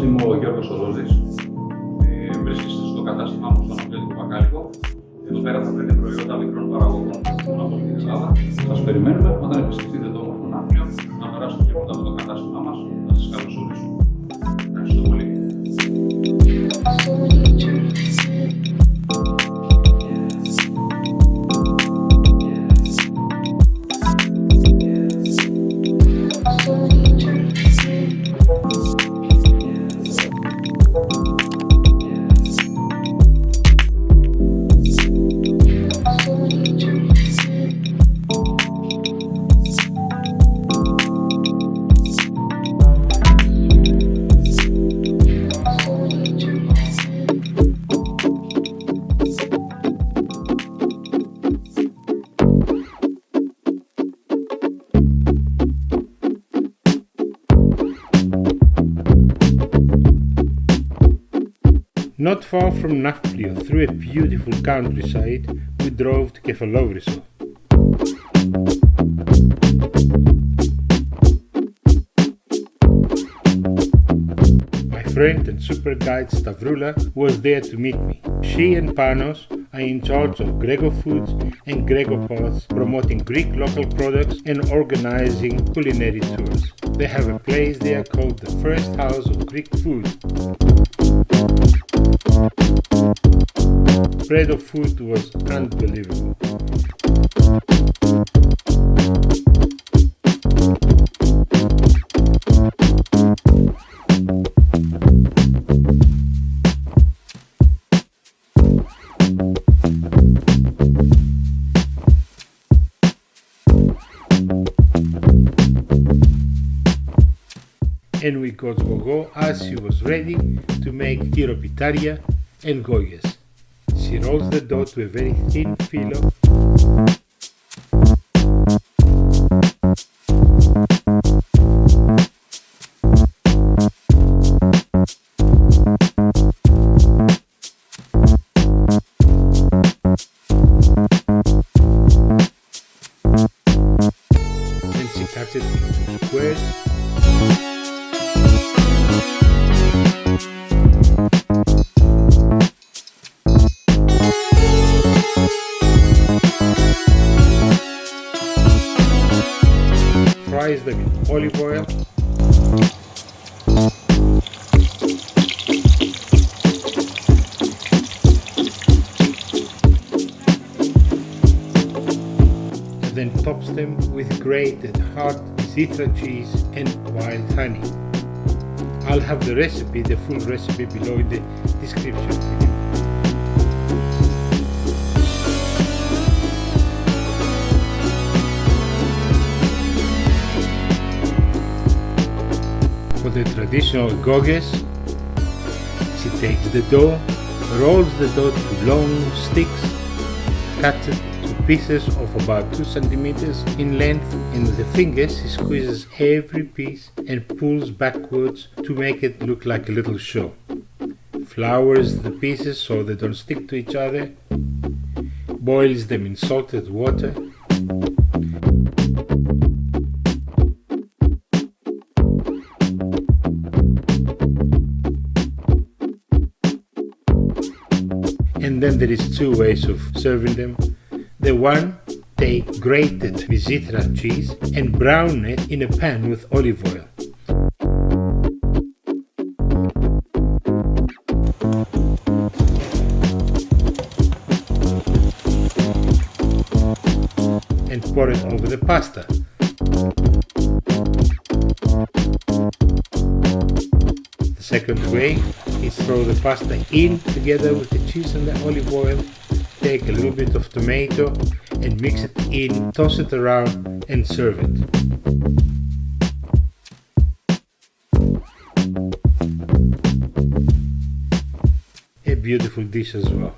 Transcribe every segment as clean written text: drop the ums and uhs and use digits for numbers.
είμαι ο Γιώργος Ορόζης. Βρίσκεστε στο κατάστημά μου στο Ναυτιλιακό Πακάλικο. Εδώ πέρα θα βρείτε προϊόντα μικρών παραγωγών από όλη την Ελλάδα. Σας περιμένουμε όταν επισκεφτείτε το όμορφο Ναύπλιο να περάσετε και πρώτα από το κατάστημά μας να σας καλωσορίσουμε. Ευχαριστώ πολύ. Not far from Nafplion, through a beautiful countryside, we drove to Kefalovriso. My friend and super guide Stavroula was there to meet me. She and Panos are in charge of Grego Foods and Grego Paths, promoting Greek local products and organizing culinary tours. They have a place there called the First House of Greek Food. Spread of food was unbelievable. And we got Gogo as she was ready to make Tyropitaria and Goges. She rolls the dough to a very thin filo. Then she cuts it into squares. Fries them in olive oil. And then tops them with grated hard zithra cheese and wild honey. I'll have the recipe, the full recipe below in the description. For the traditional Goges, she takes the dough, rolls the dough to long sticks, cuts it to pieces of about 2 centimeters in length, and with the fingers she squeezes every piece and pulls backwards to make it look like a little show. Flours the pieces so they don't stick to each other, boils them in salted water. And then there is 2 ways of serving them. The one, take grated zithra cheese and brown it in a pan with olive oil. And pour it over the pasta. The second way is throw the pasta in together with the cheese and the olive oil, take a little bit of tomato and mix it in, toss it around and serve it. A beautiful dish as well.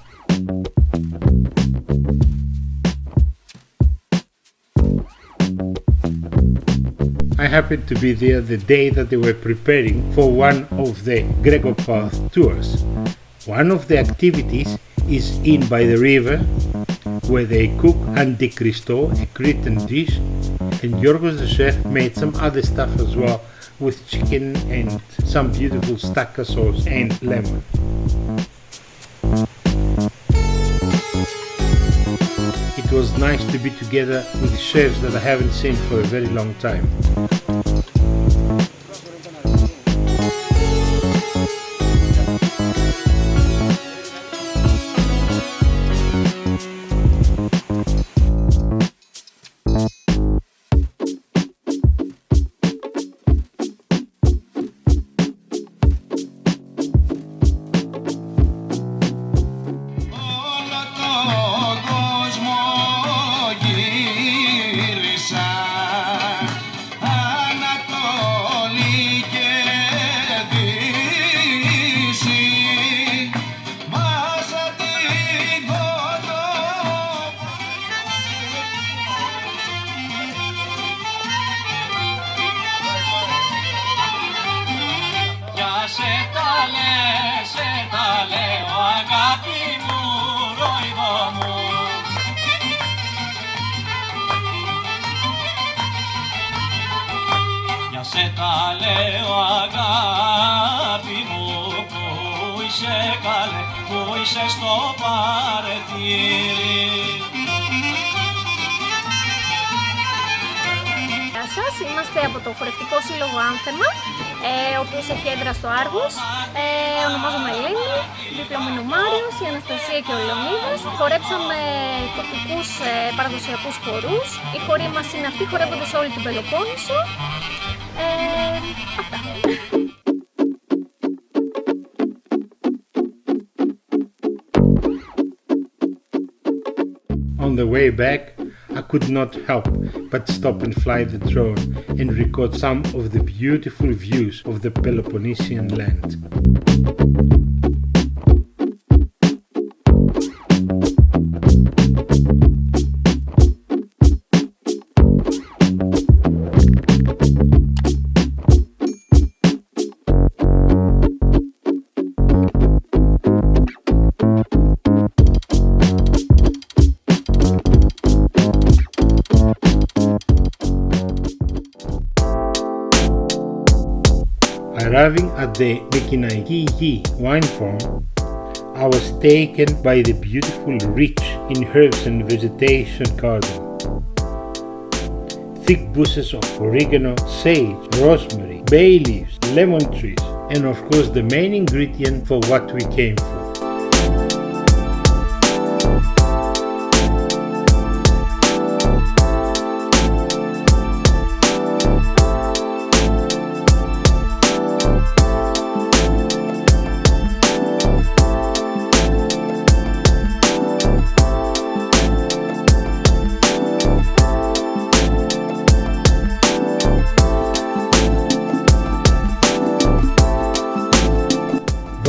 I happened to be there the day that they were preparing for one of the Grego Path tours. One of the activities is in by the river, where they cook Antikristo, a Cretan dish, and Giorgos the chef made some other stuff as well, with chicken and some beautiful stacca sauce and lemon. It was nice to be together with chefs that I haven't seen for a very long time. Σε τα λέω αγάπη μου, που είσαι καλέ, που είσαι στο παρετήρι. Γεια σας, είμαστε από το χορευτικό σύλλογο Άνθεμα, ο οποίος έχει έδρα στο Άργος. Ονομάζομαι Ελένη, δίπλα μου είναι ο Μάριος, η Αναστασία και ο Λεωνίδας. Χορέψαμε τοπικούς παραδοσιακούς χορούς. Οι χοροί μας είναι αυτοί, χορεύονται σε όλη την Πελοπόννησο. Αυτά. On the way back, I could not help but stop and fly the drone and record some of the beautiful views of the Peloponnesian land. Arriving at the Mikinaiki Ghe Winefarm, I was taken by the beautiful rich in herbs and vegetation garden. Thick bushes of oregano, sage, rosemary, bay leaves, lemon trees, and of course the main ingredient for what we came for.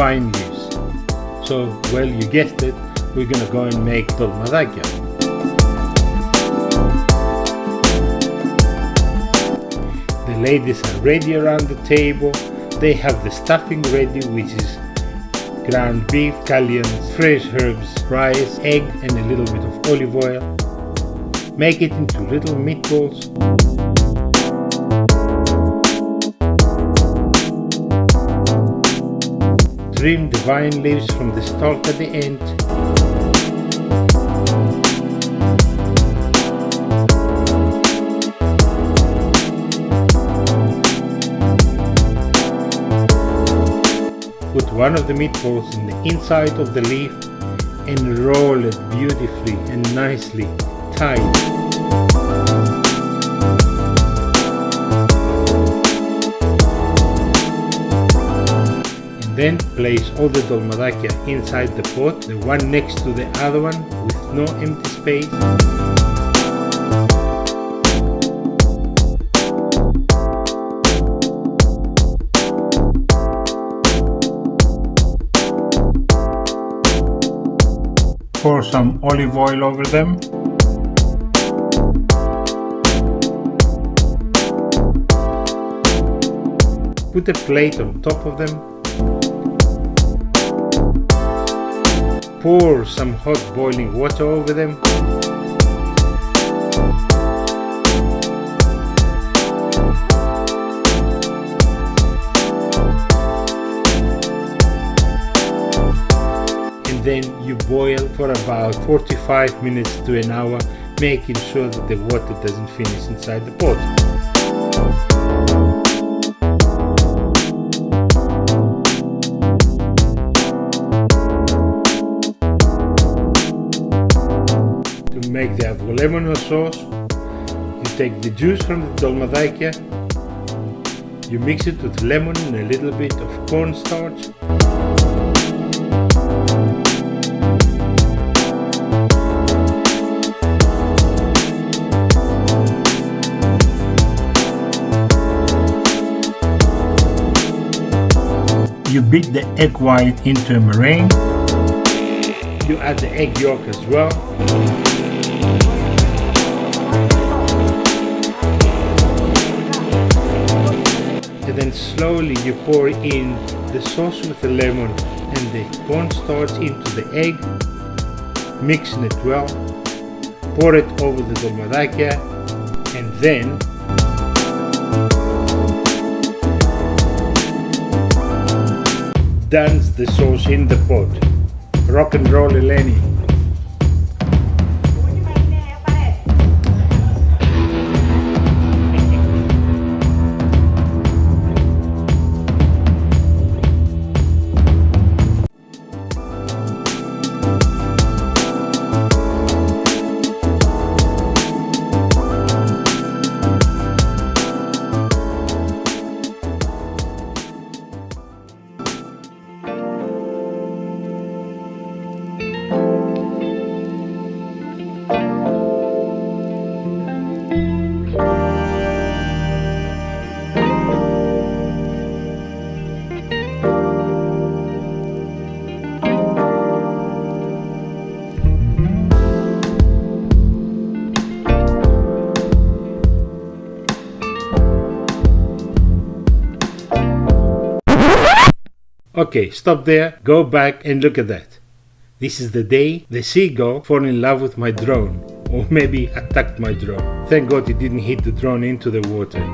Vine leaves. So, well, you guessed it, we're gonna go and make Dolmadakia. The ladies are ready around the table. They have the stuffing ready, which is ground beef, scallions, fresh herbs, rice, egg and a little bit of olive oil. Make it into little meatballs. Trim the vine leaves from the stalk at the end. Put one of the meatballs in the inside of the leaf and roll it beautifully and nicely tight. Then place all the Dolmadakia inside the pot, the one next to the other one with no empty space. Pour some olive oil over them. Put a plate on top of them. Pour some hot boiling water over them. then you boil for about 45 minutes to an hour, making sure that the water doesn't finish inside the pot. To make the avgolemono sauce, you take the juice from the Dolmadakia, you mix it with lemon and a little bit of cornstarch. You beat the egg white into a meringue. You add the egg yolk as well. And then slowly you pour in the sauce with the lemon and the cornstarch into the egg, mixing it well. Pour it over the Dolmadakia, and then dance the sauce in the pot. Rock and roll, Eleni. Okay, stop there, go back and look at that. This is the day the seagull fell in love with my drone, or maybe attacked my drone. Thank God it didn't hit the drone into the water.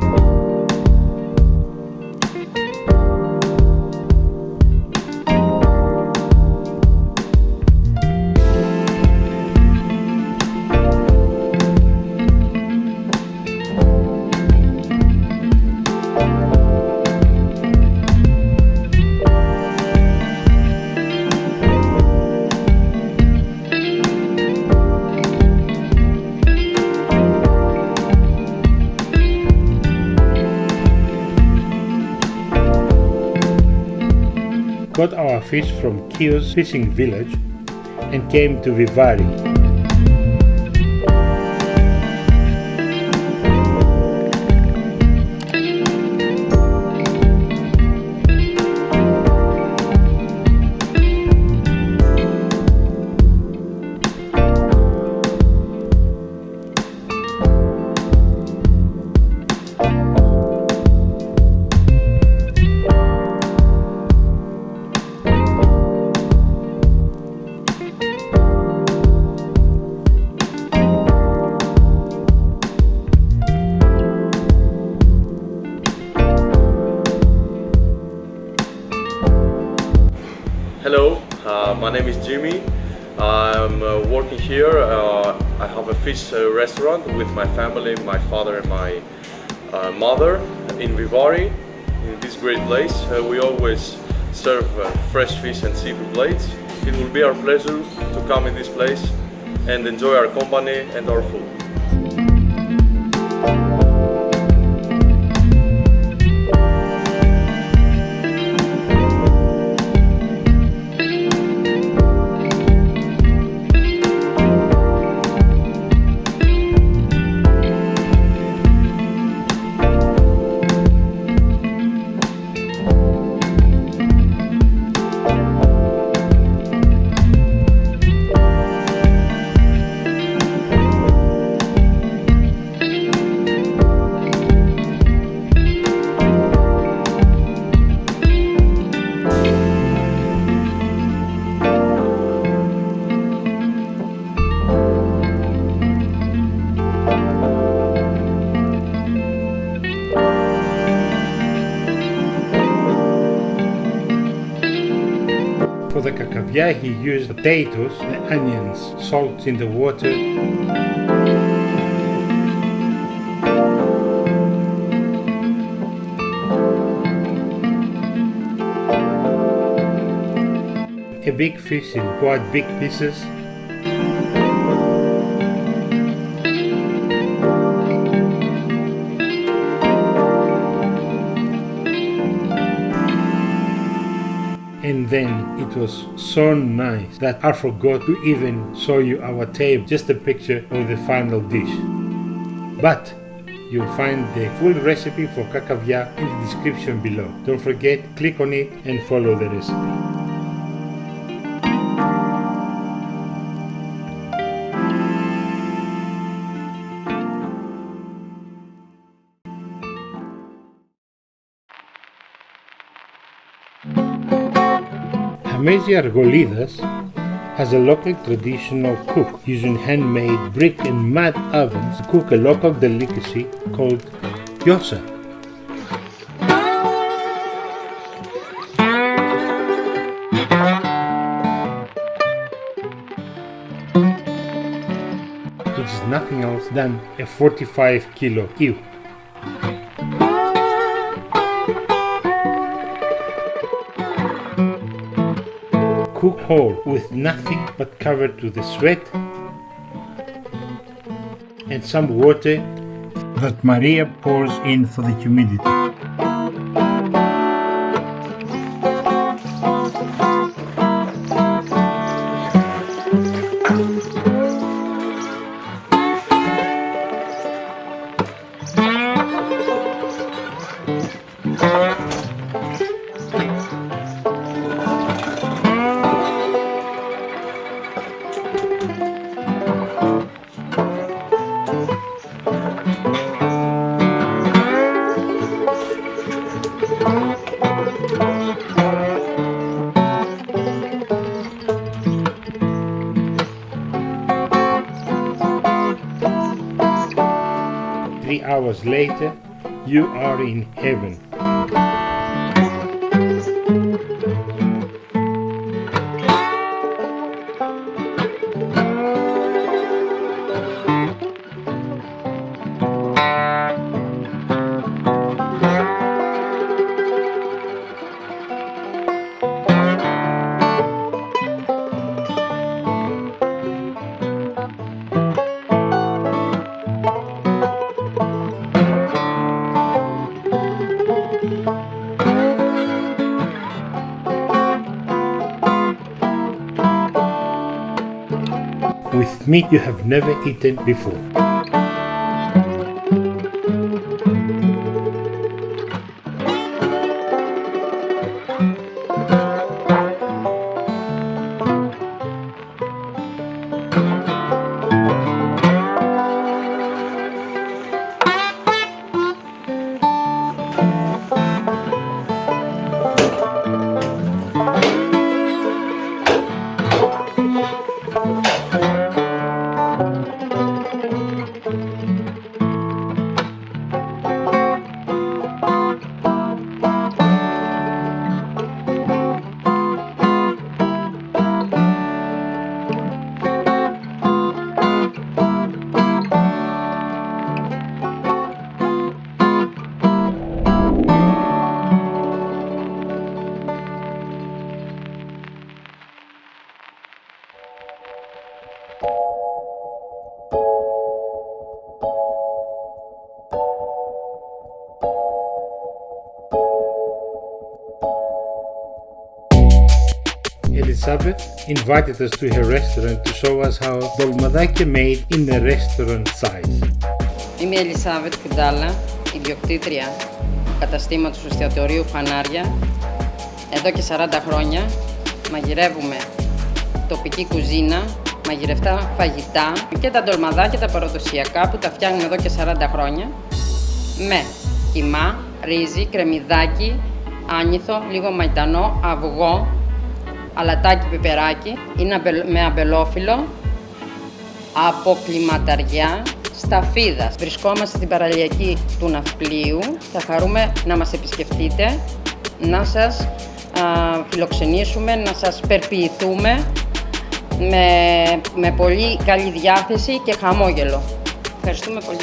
Got our fish from Kios fishing village and came to Vivari. Hello, my name is Jimmy. I'm working here. I have a fish restaurant with my family, my father and my mother in Vivari, in this great place. We always serve fresh fish and seafood plates. It will be our pleasure to come in this place and enjoy our company and our food. the Kakavia he used potatoes, the onions, salt in the water. A big fish in quite big pieces. And then it was so nice that I forgot to even show you our table, just a picture of the final dish. But you'll find the full recipe for Kakavia in the description below. Don't forget, click on it and follow the recipe. Hamezi Argolidas has a local traditional cook using handmade brick and mud ovens to cook a local delicacy called Giosha. Which is nothing else than a 45-kilo ewe. Cook whole with nothing but covered to the sweat and some water that Maria pours in for the humidity. Hours later, you are in heaven. With meat you have never eaten before. Elizabeth invited us to her restaurant to show us how Dolmadakia made in a restaurant size. Είμαι η Ελισάβετ Κουντάλα, ιδιοκτήτρια καταστήματος του εστιατορίου Φανάρια. Εδώ και 40 χρόνια μαγειρεύουμε τοπική κουζίνα, μαγειρευτά φαγητά και τα ντολμαδάκια τα παραδοσιακά που τα φτιάχνουμε εδώ και 40 χρόνια με κιμά, ρύζι, κρεμμυδάκι, άνηθο, λίγο μαϊντανό, αυγό, αλατάκι, πιπεράκι, είναι με αμπελόφυλλο, από κλιματαριά, σταφίδας. Βρισκόμαστε στην παραλιακή του Ναυπλίου. Θα χαρούμε να μας επισκεφτείτε, να σας φιλοξενήσουμε, να σας περποιηθούμε με πολύ καλή διάθεση και χαμόγελο. Ευχαριστούμε πολύ.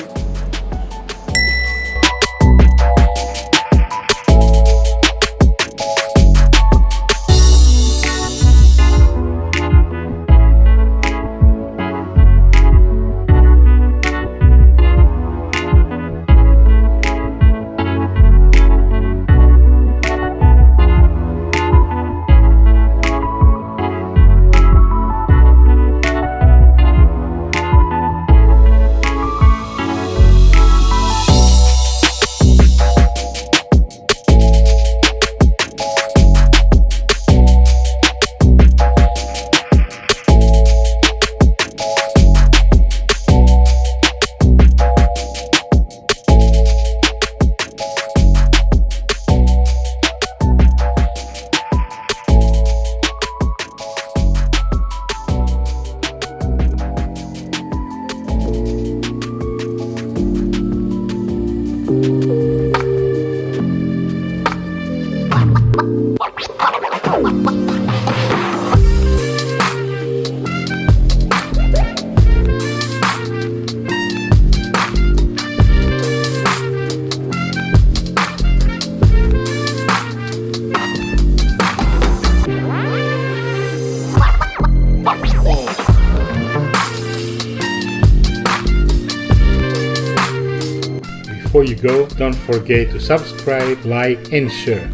Before you go, don't forget to subscribe, like and share.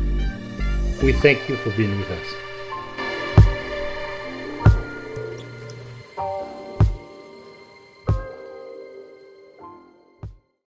We thank you for being with us.